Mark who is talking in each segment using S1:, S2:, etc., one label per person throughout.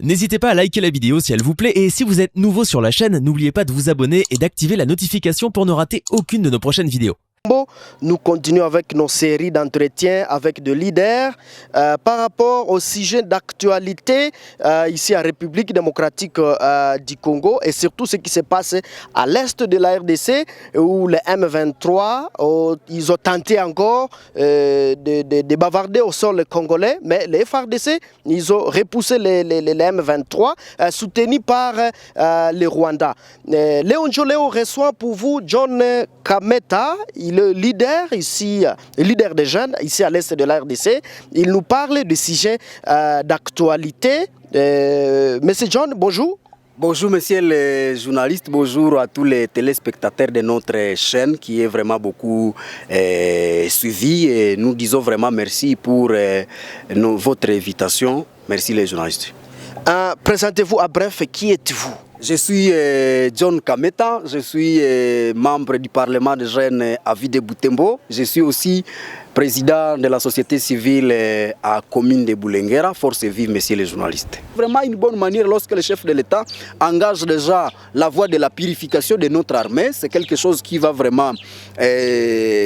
S1: N'hésitez pas à liker la vidéo si elle vous plaît et si vous êtes nouveau sur la chaîne, n'oubliez pas de vous abonner et d'activer la notification pour ne rater aucune de nos prochaines vidéos.
S2: Nous continuons avec nos séries d'entretiens avec des leaders par rapport au sujet d'actualité ici en République démocratique du Congo et surtout ce qui se passe à l'est de la RDC où les M23 ils ont tenté encore de bavarder au sol congolais, mais les FARDC ils ont repoussé les M23 soutenus par le Rwanda. Léon Joléo reçoit pour vous John Kameta. Le leader ici, le leader des jeunes ici à l'est de la RDC, il nous parle du sujet d'actualité. Monsieur John, bonjour.
S3: Bonjour monsieur les journalistes, bonjour à tous les téléspectateurs de notre chaîne qui est vraiment beaucoup suivi et nous disons vraiment merci pour votre invitation. Merci les journalistes.
S2: Présentez-vous à bref, qui êtes-vous?
S3: Je suis John Kameta, je suis membre du Parlement des jeunes à Ville de Butembo. Je suis aussi président de la société civile à commune de Boulenguera, Force Vive, messieurs les journalistes. Vraiment une bonne manière lorsque le chef de l'État engage déjà la voie de la purification de notre armée. C'est quelque chose qui va vraiment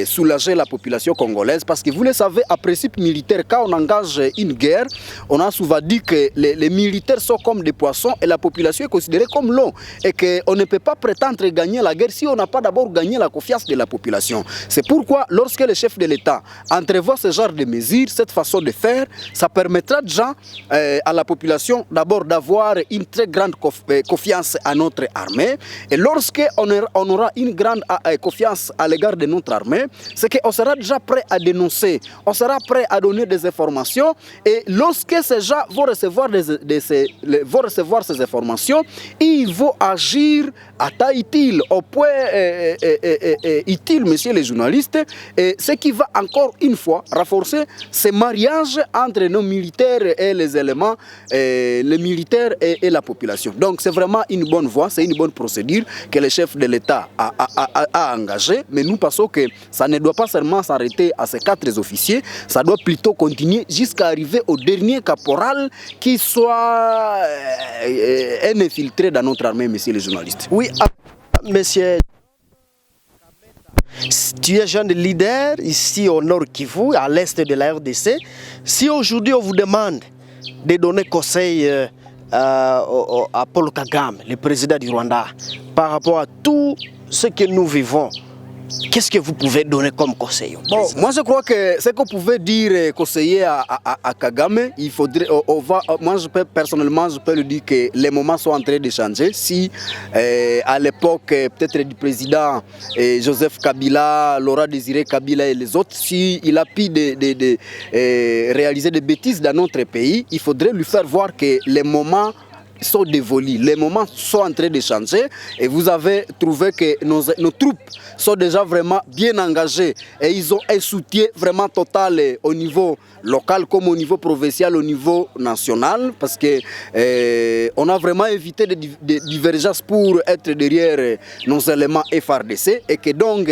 S3: soulager la population congolaise parce que vous le savez, à principe militaire, quand on engage une guerre, on a souvent dit que les militaires sont comme des poissons et la population est considérée comme l'eau et qu'on ne peut pas prétendre gagner la guerre si on n'a pas d'abord gagné la confiance de la population. C'est pourquoi lorsque le chef de l'État entrevoit ce genre de mesures, cette façon de faire, ça permettra déjà à la population d'abord d'avoir une très grande confiance à notre armée. Et lorsqu'on aura une grande confiance à l'égard de notre armée, c'est qu'on sera déjà prêt à dénoncer, on sera prêt à donner des informations. Et lorsque ces gens vont recevoir ces informations, ils vont agir à taille utile, au point utile, messieurs les journalistes, et ce qui va encore une fois renforcer ce mariage entre nos militaires et les éléments, les militaires et la population. Donc c'est vraiment une bonne voie, c'est une bonne procédure que le chef de l'État a engagée, mais nous pensons que ça ne doit pas seulement s'arrêter à ces 4 officiers, ça doit plutôt continuer jusqu'à arriver au dernier caporal qui soit un infiltré dans notre armée, messieurs les journalistes.
S2: Oui, monsieur. Tu es jeune leader ici au Nord Kivu, à l'est de la RDC. Si aujourd'hui on vous demande de donner conseil à Paul Kagame, le président du Rwanda, par rapport à tout ce que nous vivons, qu'est-ce que vous pouvez donner comme conseil?
S3: Bon, moi je crois que ce qu'on pouvait dire, conseiller à Kagame, il faudrait, moi personnellement je peux lui dire que les moments sont en train de changer. Si à l'époque peut-être du président Joseph Kabila, Laurent Désiré Kabila et les autres, s'il a pu réaliser des bêtises dans notre pays, il faudrait lui faire voir que les moments sont dévolus, les moments sont en train de changer et vous avez trouvé que nos troupes sont déjà vraiment bien engagées et ils ont un soutien vraiment total au niveau local comme au niveau provincial, au niveau national parce que on a vraiment évité des divergences pour être derrière nos éléments FARDC et que donc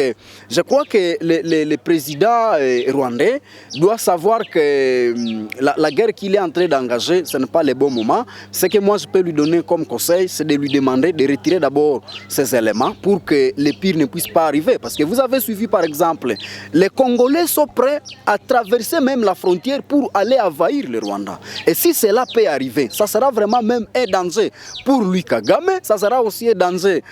S3: je crois que le président rwandais doit savoir que la guerre qu'il est en train d'engager, ce n'est pas le bon moment. Ce que moi je peux lui donner comme conseil, c'est de lui demander de retirer d'abord ces éléments pour que le pire ne puisse pas arriver. Parce que vous avez suivi par exemple, les Congolais sont prêts à traverser même la frontière pour aller envahir le Rwanda. Et si cela peut arriver, ça sera vraiment même un danger pour lui Kagame, ça sera aussi un danger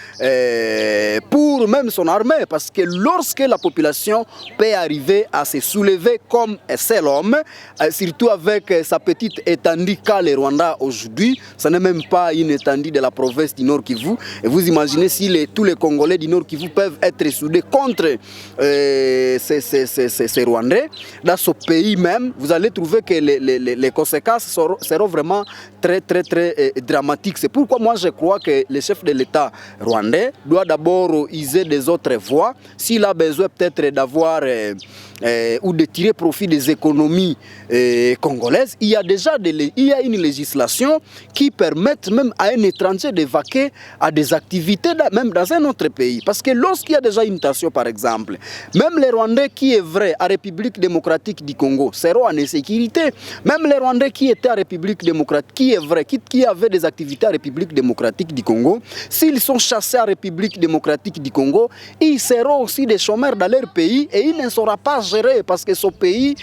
S3: pour même son armée. Parce que lorsque la population peut arriver à se soulever comme un seul homme, surtout avec sa petite étendue qu'a le Rwanda aujourd'hui, ce n'est même pas une étendue de la province du Nord Kivu. Et vous imaginez si tous les Congolais du Nord Kivu peuvent être soudés contre ces Rwandais, dans ce pays même, vous allez trouver que les conséquences seront vraiment très dramatiques. C'est pourquoi moi je crois que le chef de l'État rwandais doit d'abord user des autres voies. S'il a besoin peut-être d'avoir ou de tirer profit des économies congolaises, il y a déjà une législation qui permet même à un étranger de vaquer à des activités même dans un autre pays. Parce que lorsqu'il y a déjà une tension, par exemple, même les Rwandais qui est vrai à République démocratique du Congo seront en insécurité. Même les Rwandais qui étaient à République démocratique, qui est vrai, qui avaient des activités à République démocratique du Congo, s'ils sont chassés à République démocratique du Congo, ils seront aussi des chômeurs dans leur pays et ils ne sauront pas gérer parce que ce pays,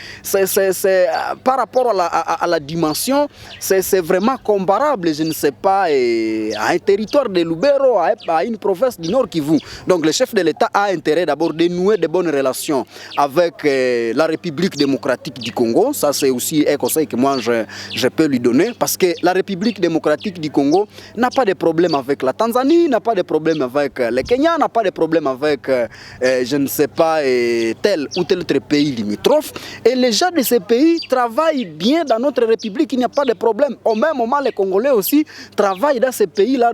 S3: par rapport à la dimension, c'est vraiment comparable, je ne sais pas, à un territoire de Lubero, à une province du Nord Kivu. Donc le chef de l'État a intérêt d'abord de nouer de bonnes relations avec la République démocratique du Congo. Ça c'est aussi un conseil que moi je peux lui donner parce que la République démocratique du Congo n'a pas de problème avec la Tanzanie, n'a pas de problème avec le Kenya, n'a pas de problème avec je ne sais pas tel ou tel autre pays limitrophe. Et les gens de ces pays travaillent bien dans notre République, il n'y a pas de problème. Au même moment, les Congolais aussi travaillent dans ces pays-là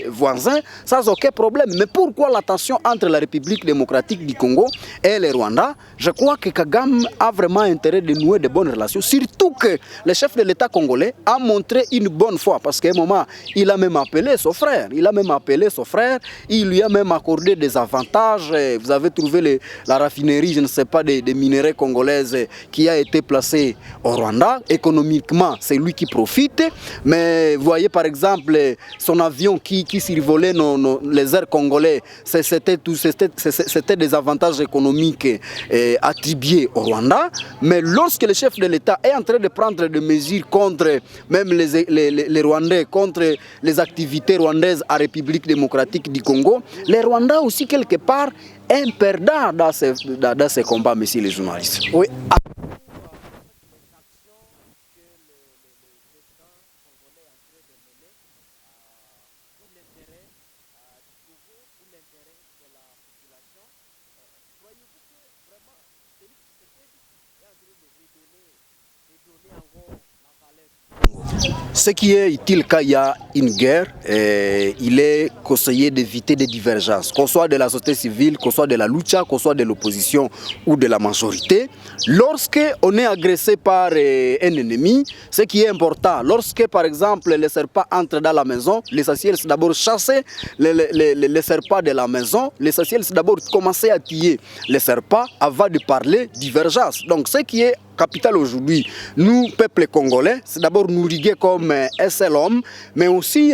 S3: voisins sans aucun problème. Mais pourquoi la tension entre la République démocratique du Congo et le Rwanda? Je crois que Kagame a vraiment intérêt de nouer de bonnes relations, surtout que le chef de l'État congolais a montré une bonne foi, parce qu'à un moment, il a même appelé son frère, il lui a même accordé des avantages. Vous avez trouvé la raffinerie, je ne sais pas, des minerais congolaises qui a été placée au Rwanda. Économiquement, c'est lui qui profite, mais vous voyez par exemple son avion qui survolait les airs congolais, c'était des avantages économiques attribués au Rwanda. Mais lorsque le chef de l'État est en train de prendre des mesures contre même les Rwandais, contre les activités rwandaises à République démocratique du Congo, les Rwandais aussi quelque part un perdant dans ces combats, messieurs les journalistes. Oui. Ce qui est utile quand il y a une guerre, il est conseillé d'éviter des divergences, qu'on soit de la société civile, qu'on soit de la lucha, qu'on soit de l'opposition ou de la majorité. Lorsqu'on est agressé par un ennemi, ce qui est important, lorsque par exemple les serpents entrent dans la maison, l'essentiel c'est d'abord chasser les serpents de la maison, l'essentiel c'est d'abord commencer à tuer les serpents avant de parler divergence. Donc ce qui est capital aujourd'hui, nous, peuple congolais, c'est d'abord nous riguer comme un seul homme, mais aussi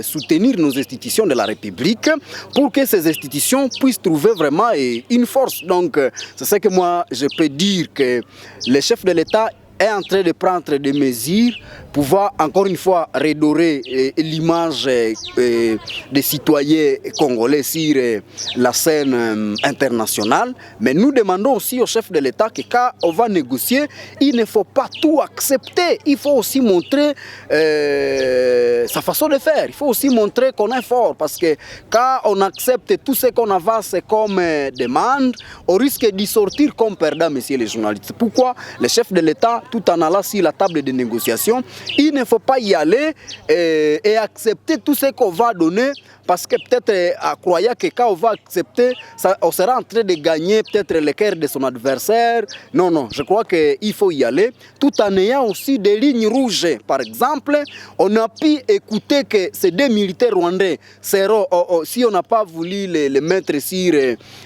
S3: soutenir nos institutions de la République pour que ces institutions puissent trouver vraiment une force. Donc, c'est ce que moi, je peux dire que le chef de l'État est en train de prendre des mesures pour pouvoir encore une fois redorer l'image des citoyens congolais sur la scène internationale. Mais nous demandons aussi au chef de l'État que quand on va négocier, il ne faut pas tout accepter. Il faut aussi montrer sa façon de faire. Il faut aussi montrer qu'on est fort. Parce que quand on accepte tout ce qu'on avance comme demande, on risque d'y sortir comme perdant, messieurs les journalistes. Pourquoi le chef de l'État, tout en allant sur la table de négociation, il ne faut pas y aller et accepter tout ce qu'on va donner, parce que peut-être à croire que quand on va accepter, on sera en train de gagner peut-être le cœur de son adversaire. Non, non, je crois qu'il faut y aller, tout en ayant aussi des lignes rouges. Par exemple, on a pu écouter que ces deux militaires rwandais seront, si on n'a pas voulu les mettre sur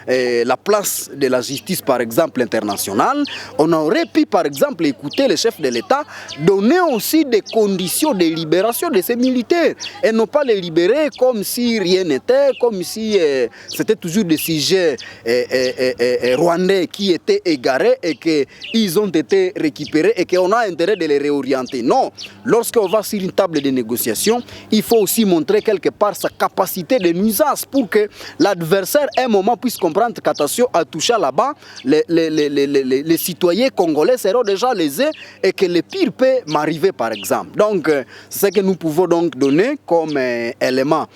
S3: la place de la justice, par exemple, internationale, on aurait pu, par exemple, écouter le chef de l'État donner aussi des conditions de libération de ces militaires et non pas les libérer comme si rien n'était, comme si c'était toujours des sujets rwandais qui étaient égarés et qu'ils ont été récupérés et qu'on a intérêt de les réorienter. Non, lorsqu'on va sur une table de négociation, il faut aussi montrer quelque part sa capacité de nuisance pour que l'adversaire, à un moment, puisse comprendre qu'attention à toucher là-bas, les citoyens congolais seront déjà lésés et que le pire peut m'arriver, par exemple. Donc, c'est ce que nous pouvons donc donner comme élément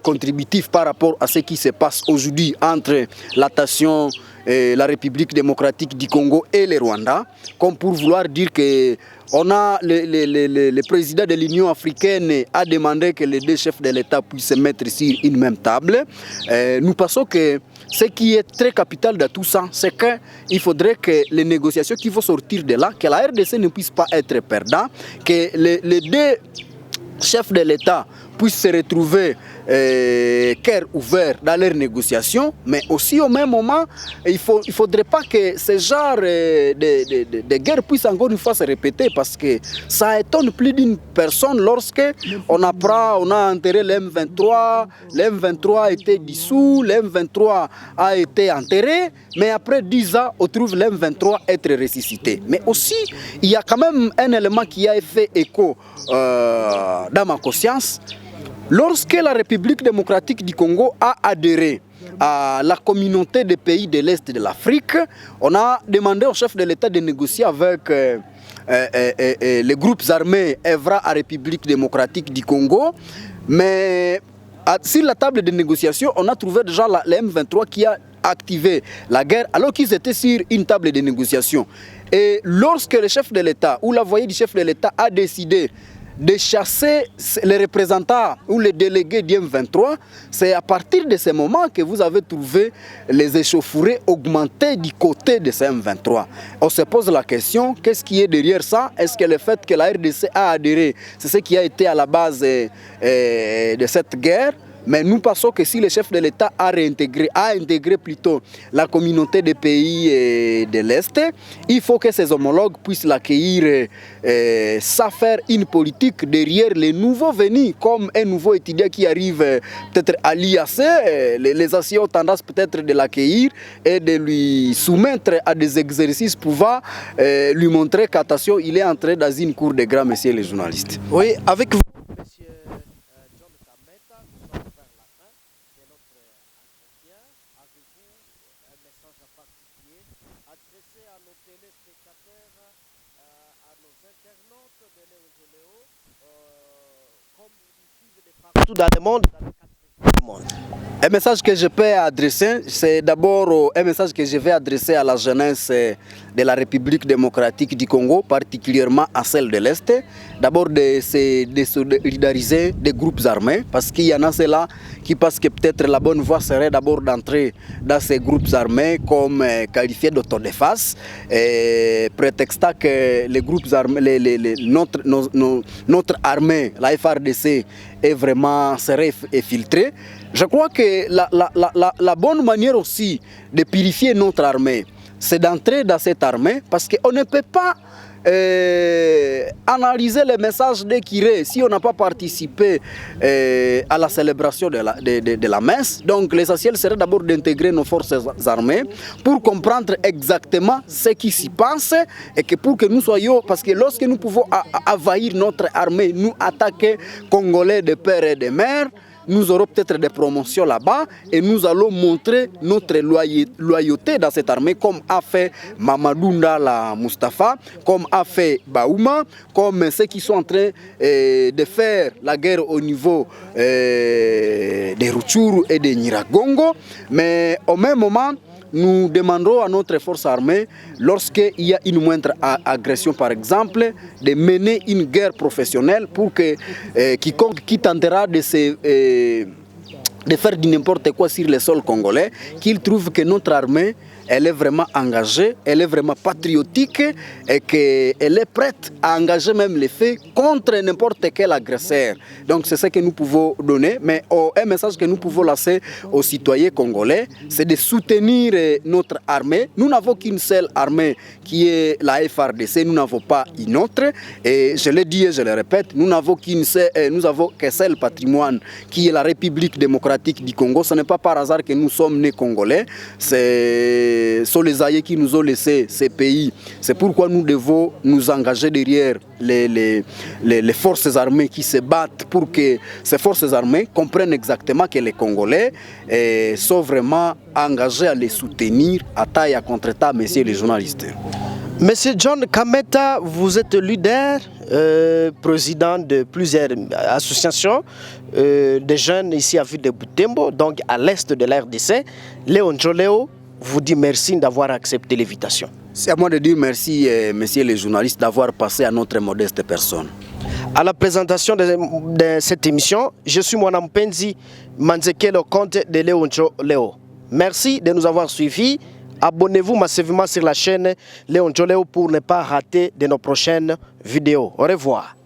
S3: contributif par rapport à ce qui se passe aujourd'hui entre la nation, la République démocratique du Congo et le Rwanda, comme pour vouloir dire que on a le président de l'Union africaine a demandé que les deux chefs de l'État puissent se mettre sur une même table. Nous pensons que ce qui est très capital de tout ça, c'est qu'il faudrait que les négociations qui vont sortir de là, que la RDC ne puisse pas être perdant, que les deux chefs de l'État puissent se retrouver cœur ouvert dans leurs négociations, mais aussi au même moment, il ne faudrait pas que ce genre de guerre puisse encore une fois se répéter, parce que ça étonne plus d'une personne lorsque on a enterré l'M23, l'M23 a été dissous, l'M23 a été enterré, mais après 10 ans, on trouve l'M23 être ressuscité. Mais aussi, il y a quand même un élément qui a fait écho dans ma conscience. Lorsque la République démocratique du Congo a adhéré à la communauté des pays de l'Est de l'Afrique, on a demandé au chef de l'État de négocier avec les groupes armés œuvrant à la République démocratique du Congo. Mais sur la table de négociation, on a trouvé déjà la M23 qui a activé la guerre alors qu'ils étaient sur une table de négociation. Et lorsque le chef de l'État ou l'envoyé du chef de l'État a décidé de chasser les représentants ou les délégués du M23, c'est à partir de ce moment que vous avez trouvé les échauffourées augmenter du côté de ce M23. On se pose la question, qu'est-ce qui est derrière ça? Est-ce que le fait que la RDC a adhéré, c'est ce qui a été à la base de cette guerre? Mais nous pensons que si le chef de l'État a intégré plutôt la communauté des pays de l'Est, il faut que ses homologues puissent l'accueillir sans faire une politique derrière les nouveaux venus, comme un nouveau étudiant qui arrive peut-être à l'IAC. Les anciens ont tendance peut-être de l'accueillir et de lui soumettre à des exercices pouvant lui montrer qu'attention, il est entré dans une cour de grands messieurs les journalistes.
S2: Oui, avec vous, monsieur John Kameta, nous sommes vers la fin de notre entretien. Avez-vous un message en particulier adressé à nos téléspectateurs, à nos internautes de Léo, comme ils suivent de partout dans le monde, dans les 4 régions du monde?
S3: Un message que je peux adresser, c'est d'abord un message que je vais adresser à la jeunesse de la République démocratique du Congo, particulièrement à celle de l'Est. D'abord de solidariser des groupes armés, parce qu'il y en a ceux-là qui pensent que peut-être la bonne voie serait d'abord d'entrer dans ces groupes armés comme qualifiés d'autodéfense, prétextant que les groupes armés, notre armée, la FARDC, serait infiltrée. Je crois que la bonne manière aussi de purifier notre armée, c'est d'entrer dans cette armée, parce qu'on ne peut pas analyser les messages de Kiré si on n'a pas participé à la célébration de la messe. Donc l'essentiel serait d'abord d'intégrer nos forces armées pour comprendre exactement ce qui s'y passe et que pour que nous soyons, parce que lorsque nous pouvons envahir notre armée, nous attaquer Congolais de père et de mère, nous aurons peut-être des promotions là-bas et nous allons montrer notre loyauté dans cette armée, comme a fait Mamadou Ndala Mustafa, comme a fait Baouma, comme ceux qui sont en train de faire la guerre au niveau de Rutshuru et de Nyiragongo. Mais au même moment, nous demanderons à notre force armée, lorsqu'il y a une moindre agression par exemple, de mener une guerre professionnelle pour que quiconque qui tentera de faire du n'importe quoi sur le sol congolais, qu'il trouve que notre armée, elle est vraiment engagée, elle est vraiment patriotique et qu'elle est prête à engager même les faits contre n'importe quel agresseur. Donc c'est ce que nous pouvons donner, mais un message que nous pouvons lancer aux citoyens congolais, c'est de soutenir notre armée. Nous n'avons qu'une seule armée qui est la FARDC, nous n'avons pas une autre. Et je l'ai dit et je le répète, nous n'avons qu'un seul patrimoine qui est la République démocratique du Congo. Ce n'est pas par hasard que nous sommes nés congolais, sont les aïeux qui nous ont laissé ces pays. C'est pourquoi nous devons nous engager derrière les forces armées qui se battent pour que ces forces armées comprennent exactement que les Congolais sont vraiment engagés à les soutenir à taille à contre-tas, messieurs les journalistes.
S2: Monsieur John Kameta, vous êtes leader, président de plusieurs associations de jeunes ici à Ville de Butembo, donc à l'est de la RDC. Léo Njoleo vous dit merci d'avoir accepté l'invitation.
S3: C'est à moi de dire merci, messieurs les journalistes, d'avoir passé à notre modeste personne.
S2: À la présentation de cette émission, je suis Mwana Mpenzi Manzeke, le comte de Léo Njoleo. Merci de nous avoir suivis. Abonnez-vous massivement sur la chaîne Léon Djoléo pour ne pas rater de nos prochaines vidéos. Au revoir.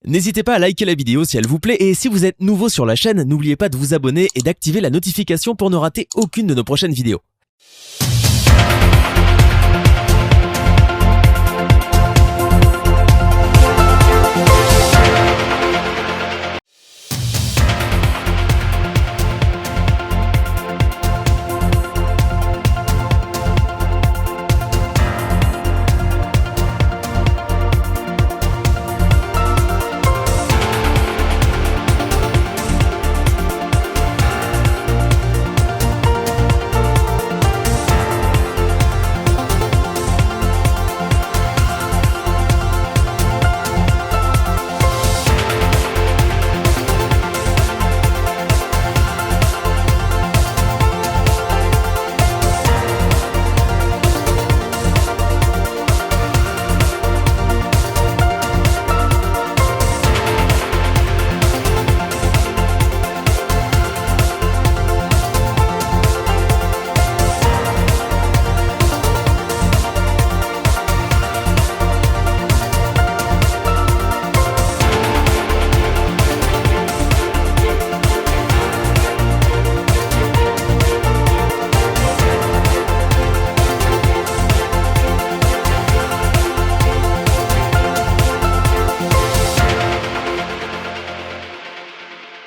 S1: N'hésitez pas à liker la vidéo si elle vous plaît et si vous êtes nouveau sur la chaîne, n'oubliez pas de vous abonner et d'activer la notification pour ne rater aucune de nos prochaines vidéos.